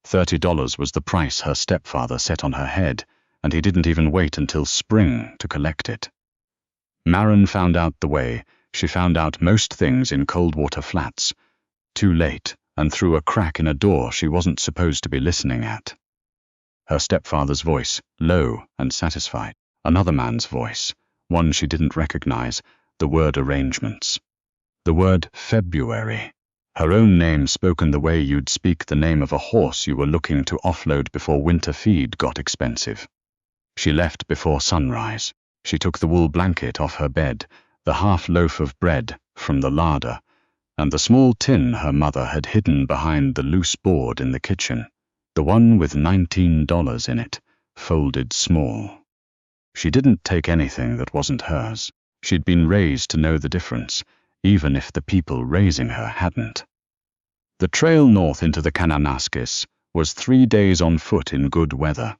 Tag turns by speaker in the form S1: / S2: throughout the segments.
S1: $30 was the price her stepfather set on her head, and he didn't even wait until spring to collect it. Maren found out the way. She found out most things in Coldwater Flats. Too late, and through a crack in a door she wasn't supposed to be listening at. Her stepfather's voice, low and satisfied. Another man's voice, one she didn't recognize, the word arrangements. The word February. Her own name spoken the way you'd speak the name of a horse you were looking to offload before winter feed got expensive. She left before sunrise. She took the wool blanket off her bed, the half loaf of bread from the larder, and the small tin her mother had hidden behind the loose board in the kitchen, the one with $19 in it, folded small. She didn't take anything that wasn't hers. She'd been raised to know the difference, even if the people raising her hadn't. The trail north into the Kananaskis was 3 days on foot in good weather.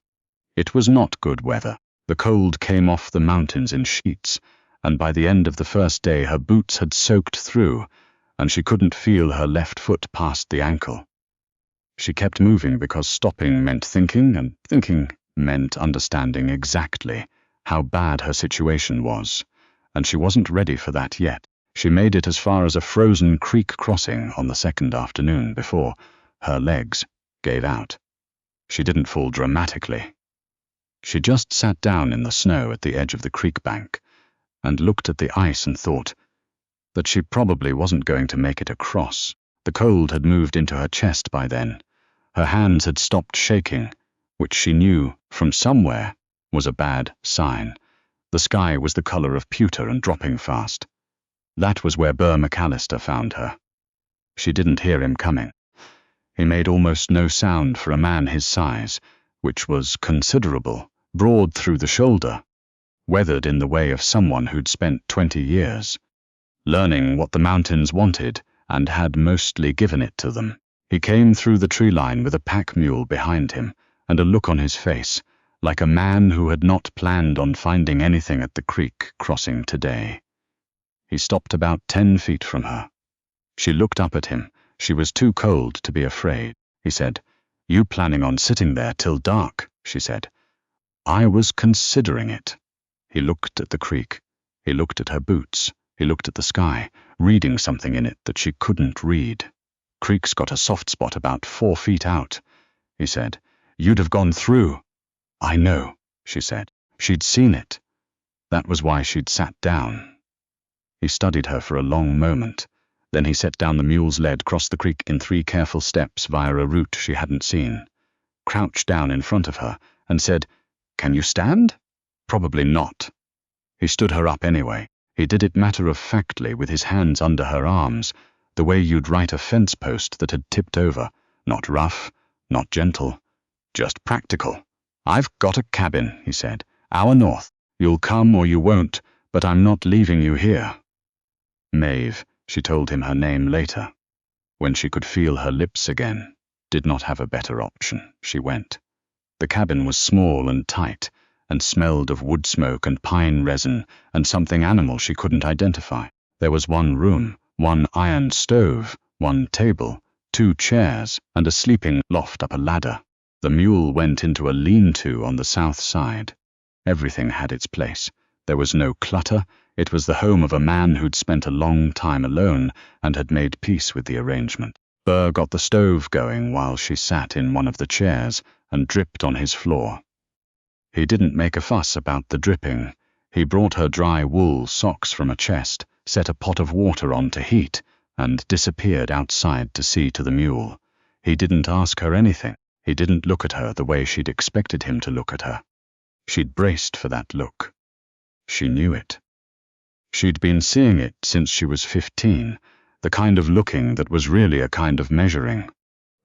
S1: It was not good weather. The cold came off the mountains in sheets, and by the end of the first day her boots had soaked through, and she couldn't feel her left foot past the ankle. She kept moving because stopping meant thinking, and thinking meant understanding exactly how bad her situation was, and she wasn't ready for that yet. She made it as far as a frozen creek crossing on the second afternoon before her legs gave out. She didn't fall dramatically. She just sat down in the snow at the edge of the creek bank and looked at the ice and thought that she probably wasn't going to make it across. The cold had moved into her chest by then. Her hands had stopped shaking, which she knew from somewhere was a bad sign. The sky was the color of pewter and dropping fast. That was where Burr McAllister found her. She didn't hear him coming. He made almost no sound for a man his size, which was considerable, broad through the shoulder, weathered in the way of someone who'd spent 20 years, learning what the mountains wanted and had mostly given it to them. He came through the tree line with a pack mule behind him and a look on his face, like a man who had not planned on finding anything at the creek crossing today. He stopped about 10 feet from her. She looked up at him. She was too cold to be afraid. He said, "You planning on sitting there till dark?" she said. "I was considering it." He looked at the creek. He looked at her boots. He looked at the sky, reading something in it that she couldn't read. "Creek's got a soft spot about 4 feet out," he said. "You'd have gone through." "I know," she said. She'd seen it. That was why she'd sat down. He studied her for a long moment. Then he set down the mule's lead, crossed the creek in 3 careful steps via a route she hadn't seen, crouched down in front of her, and said, "Can you stand?" "Probably not." He stood her up anyway. He did it matter-of-factly with his hands under her arms, the way you'd right a fence post that had tipped over, not rough, not gentle, just practical. "I've got a cabin," he said, "hour north. You'll come or you won't, but I'm not leaving you here." Maeve, she told him her name later. When she could feel her lips again, did not have a better option, she went. The cabin was small and tight, and smelled of wood smoke and pine resin and something animal she couldn't identify. There was 1 room, 1 iron stove, 1 table, 2 chairs, and a sleeping loft up a ladder. The mule went into a lean-to on the south side. Everything had its place. There was no clutter. It was the home of a man who'd spent a long time alone and had made peace with the arrangement. Burr got the stove going while she sat in one of the chairs and dripped on his floor. He didn't make a fuss about the dripping. He brought her dry wool socks from a chest, set a pot of water on to heat, and disappeared outside to see to the mule. He didn't ask her anything. He didn't look at her the way she'd expected him to look at her. She'd braced for that look. She knew it. She'd been seeing it since she was 15, the kind of looking that was really a kind of measuring.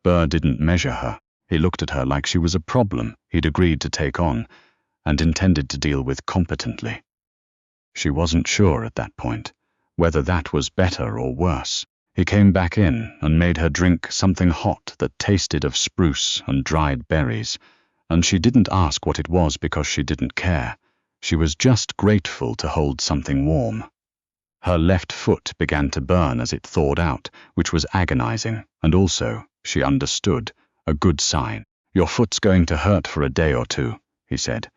S1: Burr didn't measure her. He looked at her like she was a problem he'd agreed to take on and intended to deal with competently. She wasn't sure at that point whether that was better or worse. He came back in and made her drink something hot that tasted of spruce and dried berries, and she didn't ask what it was because she didn't care. She was just grateful to hold something warm. Her left foot began to burn as it thawed out, which was agonizing, and also, she understood, A good sign. Your foot's going to hurt for a day or two, he said.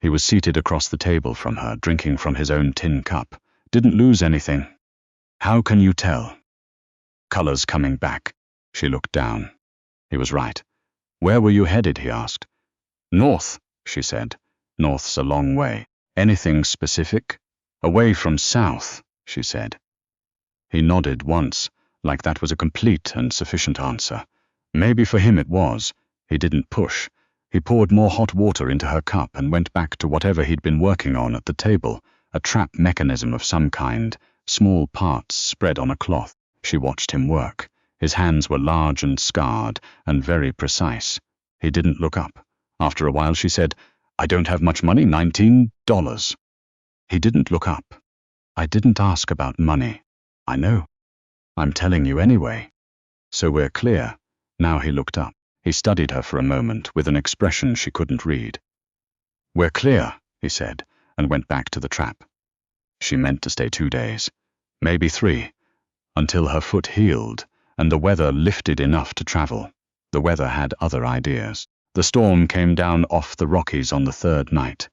S1: He was seated across the table from her, drinking from his own tin cup. Didn't lose anything. How can you tell? Colors coming back. She looked down. He was right. Where were you headed, he asked. North, she said. North's a long way. Anything specific? Away from south, she said. He nodded once, like that was a complete and sufficient answer. Maybe for him it was. He didn't push. He poured more hot water into her cup and went back to whatever he'd been working on at the table, a trap mechanism of some kind, small parts spread on a cloth. She watched him work. His hands were large and scarred, and very precise. He didn't look up. After a while she said, I don't have much money, $19. He didn't look up. I didn't ask about money. I know. I'm telling you anyway. So we're clear. Now he looked up. He studied her for a moment with an expression she couldn't read. We're clear, he said, and went back to the trap. She meant to stay 2 days, maybe 3, until her foot healed and the weather lifted enough to travel. The weather had other ideas. The storm came down off the Rockies on the 3rd night.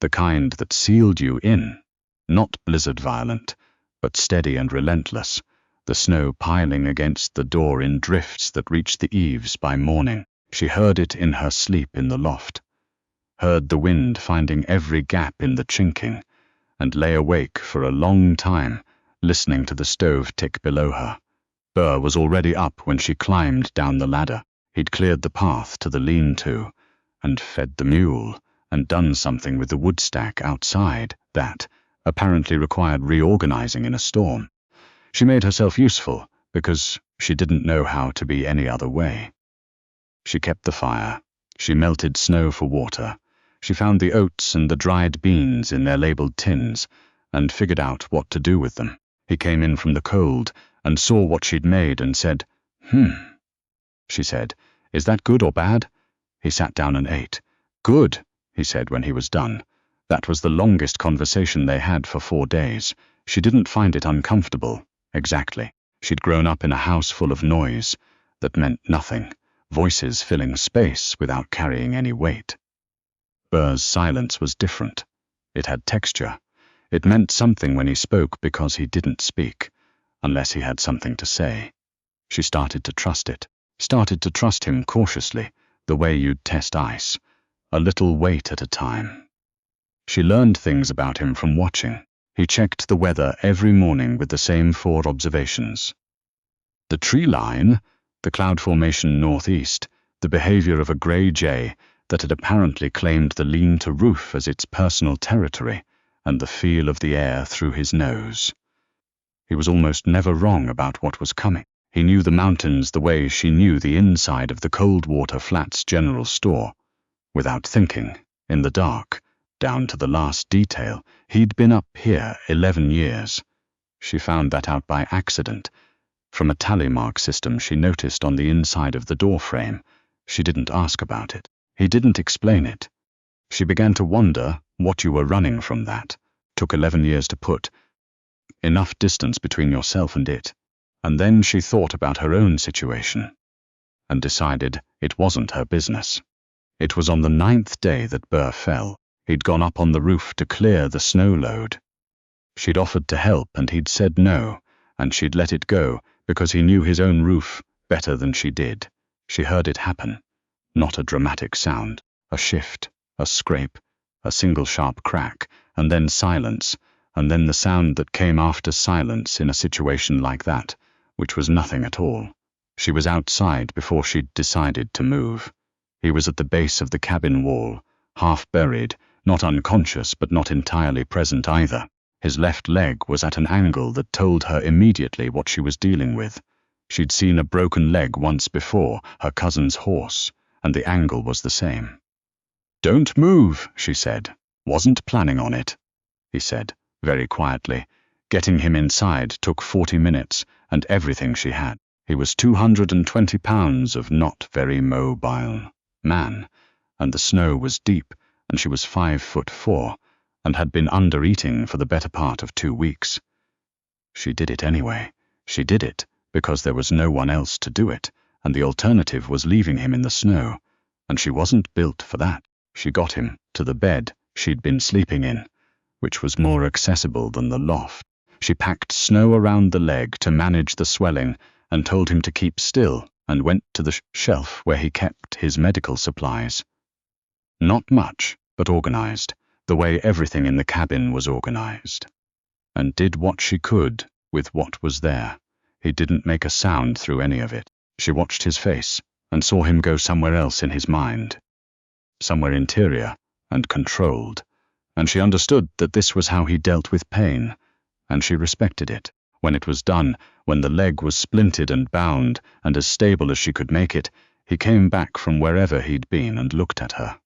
S1: The kind that sealed you in, not blizzard violent, but steady and relentless, the snow piling against the door in drifts that reached the eaves by morning. She heard it in her sleep in the loft, heard the wind finding every gap in the chinking, and lay awake for a long time, listening to the stove tick below her. Burr was already up when she climbed down the ladder. He'd cleared the path to the lean-to, and fed the mule, and done something with the wood stack outside that apparently required reorganizing in a storm. She made herself useful because she didn't know how to be any other way. She kept the fire. She melted snow for water. She found the oats and the dried beans in their labeled tins and figured out what to do with them. He came in from the cold and saw what she'd made and said, She said, Is that good or bad? He sat down and ate. Good, he said when he was done. That was the longest conversation they had for 4 days. She didn't find it uncomfortable. Exactly. She'd grown up in a house full of noise that meant nothing, voices filling space without carrying any weight. Burr's silence was different. It had texture. It meant something when he spoke because he didn't speak, unless he had something to say. She started to trust it, started to trust him cautiously, the way you'd test ice, a little weight at a time. She learned things about him from watching. He checked the weather every morning with the same 4 observations. The tree line, the cloud formation northeast, the behavior of a grey jay that had apparently claimed the lean-to roof as its personal territory, and the feel of the air through his nose. He was almost never wrong about what was coming. He knew the mountains the way she knew the inside of the Coldwater Flats General Store. Without thinking, in the dark, down to the last detail, he'd been up here 11 years. She found that out by accident, from a tally mark system she noticed on the inside of the door frame. She didn't ask about it. He didn't explain it. She began to wonder what you were running from that. Took 11 years to put. Enough distance between yourself and it. And then she thought about her own situation, and decided it wasn't her business. It was on the 9th day that Burr fell. He'd gone up on the roof to clear the snow load. She'd offered to help and he'd said no, and she'd let it go because he knew his own roof better than she did. She heard it happen. Not a dramatic sound, a shift, a scrape, a single sharp crack, and then silence, and then the sound that came after silence in a situation like that, which was nothing at all. She was outside before she'd decided to move. He was at the base of the cabin wall, half buried, not unconscious but not entirely present either. His left leg was at an angle that told her immediately what she was dealing with. She'd seen a broken leg once before, her cousin's horse, and the angle was the same. "Don't move," she said. "Wasn't planning on it," he said, very quietly. Getting him inside took 40 minutes, and everything she had. He was 220 pounds of not very mobile man, and the snow was deep, and she was 5'4", and had been under-eating for the better part of 2 weeks. She did it anyway. She did it because there was no one else to do it, and the alternative was leaving him in the snow, and she wasn't built for that. She got him to the bed she'd been sleeping in, which was more accessible than the loft. She packed snow around the leg to manage the swelling and told him to keep still, and went to the shelf where he kept his medical supplies. Not much, but organized, the way everything in the cabin was organized, and did what she could with what was there. He didn't make a sound through any of it. She watched his face and saw him go somewhere else in his mind, somewhere interior and controlled, and she understood that this was how he dealt with pain, and she respected it. When it was done, when the leg was splinted and bound and as stable as she could make it, he came back from wherever he'd been and looked at her.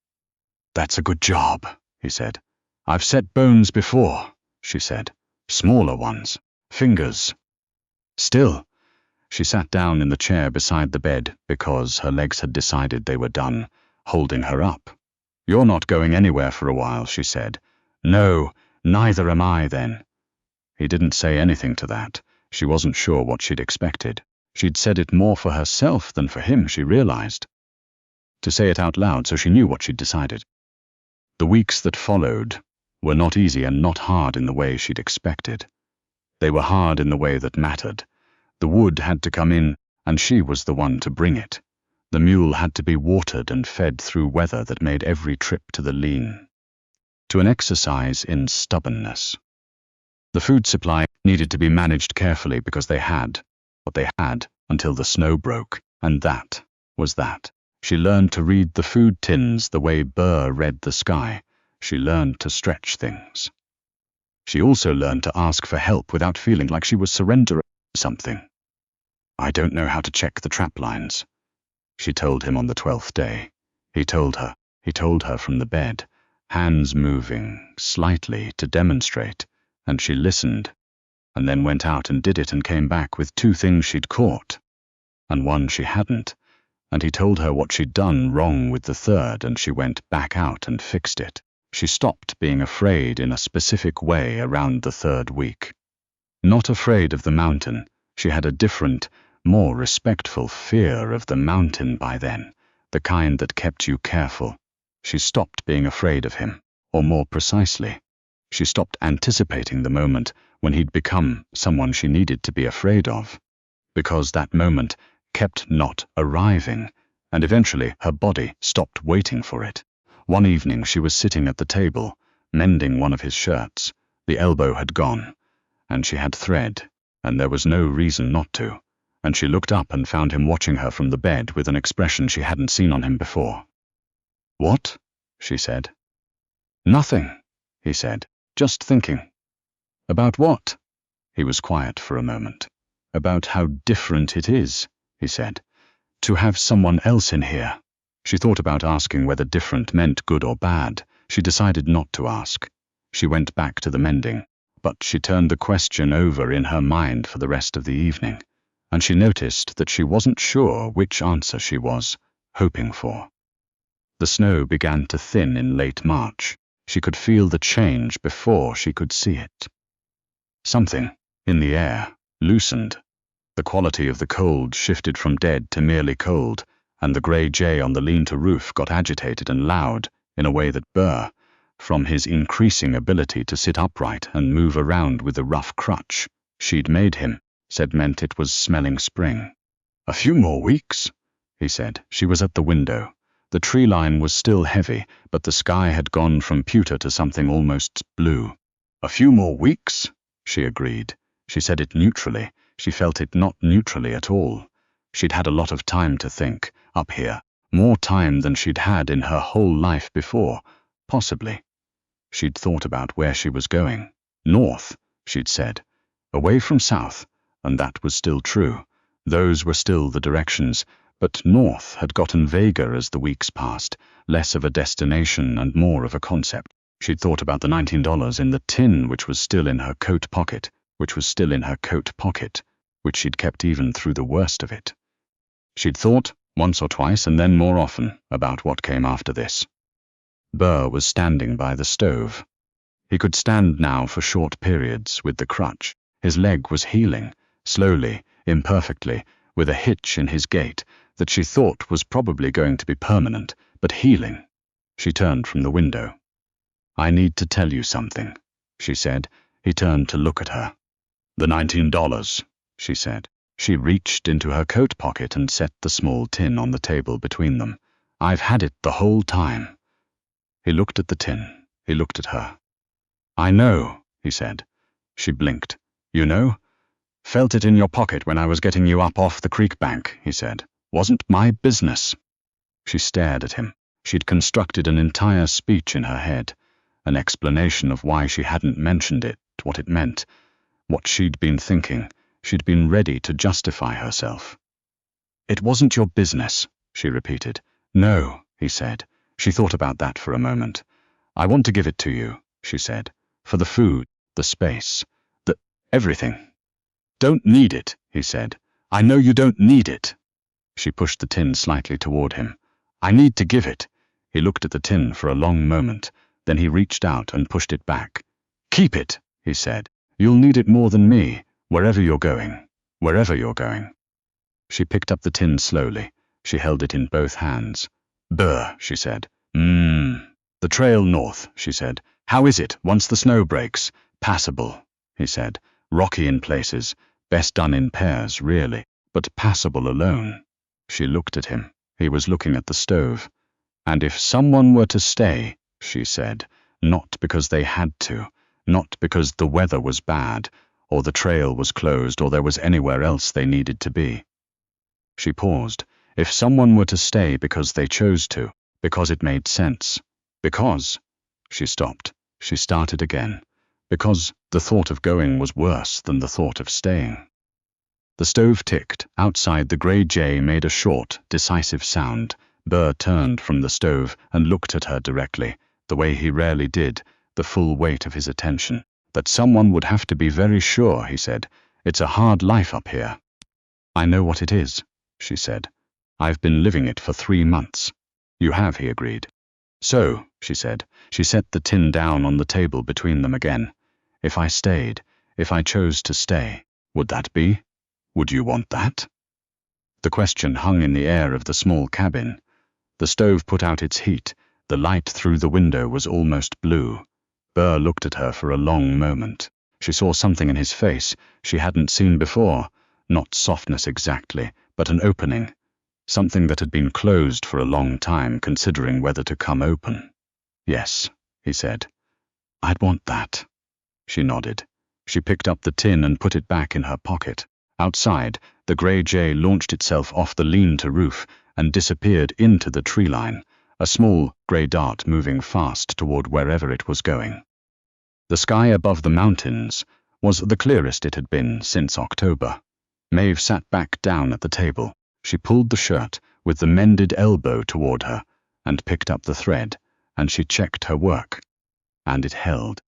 S1: "That's a good job," he said. "I've set bones before," she said. "Smaller ones. Fingers." Still, she sat down in the chair beside the bed because her legs had decided they were done, holding her up. "You're not going anywhere for a while," she said. "No, neither am I then." He didn't say anything to that. She wasn't sure what she'd expected. She'd said it more for herself than for him, she realized. To say it out loud so she knew what she'd decided. The weeks that followed were not easy and not hard in the way she'd expected. They were hard in the way that mattered. The wood had to come in, and she was the one to bring it. The mule had to be watered and fed through weather that made every trip to the lean to an exercise in stubbornness. The food supply needed to be managed carefully because they had what they had until the snow broke, and that was that. She learned to read the food tins the way Burr read the sky. She learned to stretch things. She also learned to ask for help without feeling like she was surrendering something. "I don't know how to check the trap lines," she told him on the 12th day. He told her from the bed, hands moving slightly to demonstrate, and she listened, and then went out and did it and came back with 2 things she'd caught, and 1 she hadn't, and he told her what she'd done wrong with the 3rd, and she went back out and fixed it. She stopped being afraid in a specific way around the 3rd week. Not afraid of the mountain. She had a different, more respectful fear of the mountain by then, the kind that kept you careful. She stopped being afraid of him, or more precisely, she stopped anticipating the moment when he'd become someone she needed to be afraid of, because that moment kept not arriving, and eventually her body stopped waiting for it. One evening she was sitting at the table, mending one of his shirts. The elbow had gone, and she had thread, and there was no reason not to, and she looked up and found him watching her from the bed with an expression she hadn't seen on him before. "What?" she said. "Nothing," he said. "Just thinking." "About what?" He was quiet for a moment. "About how different it is," he said, "to have someone else in here." She thought about asking whether different meant good or bad. She decided not to ask. She went back to the mending, but she turned the question over in her mind for the rest of the evening, and she noticed that she wasn't sure which answer she was hoping for. The snow began to thin in late March. She could feel the change before she could see it. Something in the air loosened. The quality of the cold shifted from dead to merely cold, and the grey jay on the lean-to roof got agitated and loud in a way that Burr, from his increasing ability to sit upright and move around with the rough crutch she'd made him, said meant it was smelling spring. "A few more weeks," he said. She was at the window. The tree line was still heavy, but the sky had gone from pewter to something almost blue. "A few more weeks," she agreed. She said it neutrally. She felt it not neutrally at all. She'd had a lot of time to think, up here, more time than she'd had in her whole life before, possibly. She'd thought about where she was going. North, she'd said, away from south, and that was still true. Those were still the directions, but north had gotten vaguer as the weeks passed, less of a destination and more of a concept. She'd thought about the $19 in the tin which was still in her coat pocket, which she'd kept even through the worst of it. She'd thought, once or twice and then more often, about what came after this. Burr was standing by the stove. He could stand now for short periods with the crutch. His leg was healing, slowly, imperfectly, with a hitch in his gait, that she thought was probably going to be permanent, but healing. She turned from the window. "I need to tell you something," she said. He turned to look at her. "The $19, she said. She reached into her coat pocket and set the small tin on the table between them. "I've had it the whole time." He looked at the tin. He looked at her. "I know," he said. She blinked. "You know?" "Felt it in your pocket when I was getting you up off the creek bank," he said. "Wasn't my business." She stared at him. She'd constructed an entire speech in her head, an explanation of why she hadn't mentioned it, what it meant, what she'd been thinking. She'd been ready to justify herself. "It wasn't your business," she repeated. "No," he said. She thought about that for a moment. "I want to give it to you," she said. "For the food, the space, the everything." "Don't need it," he said. "I know you don't need it." She pushed the tin slightly toward him. "I need to give it." He looked at the tin for a long moment. Then he reached out and pushed it back. "Keep it," he said. "You'll need it more than me, wherever you're going. Wherever you're going." She picked up the tin slowly. She held it in both hands. "Burr," she said. "The trail north," she said. "How is it once the snow breaks?" "Passable," he said. "Rocky in places. Best done in pairs, really, but passable alone." She looked at him. He was looking at the stove. "And if someone were to stay," she said, "not because they had to, not because the weather was bad, or the trail was closed, or there was anywhere else they needed to be." She paused. "If someone were to stay because they chose to, because it made sense, because—" She stopped. She started again. "Because the thought of going was worse than the thought of staying." The stove ticked. Outside, the grey jay made a short, decisive sound. Burr turned from the stove and looked at her directly, the way he rarely did, the full weight of his attention. "That someone would have to be very sure," he said. "It's a hard life up here." "I know what it is," she said. "I've been living it for 3 months." "You have," he agreed. "So," she said. She set the tin down on the table between them again. "If I stayed, if I chose to stay, would that be? Would you want that?" The question hung in the air of the small cabin. The stove put out its heat. The light through the window was almost blue. Burr looked at her for a long moment. She saw something in his face she hadn't seen before, not softness exactly, but an opening, something that had been closed for a long time, considering whether to come open. "Yes," he said. "I'd want that." She nodded. She picked up the tin and put it back in her pocket. Outside, the grey jay launched itself off the lean-to roof and disappeared into the tree line, a small grey dart moving fast toward wherever it was going. The sky above the mountains was the clearest it had been since October. Maeve sat back down at the table. She pulled the shirt with the mended elbow toward her and picked up the thread, and she checked her work. And it held.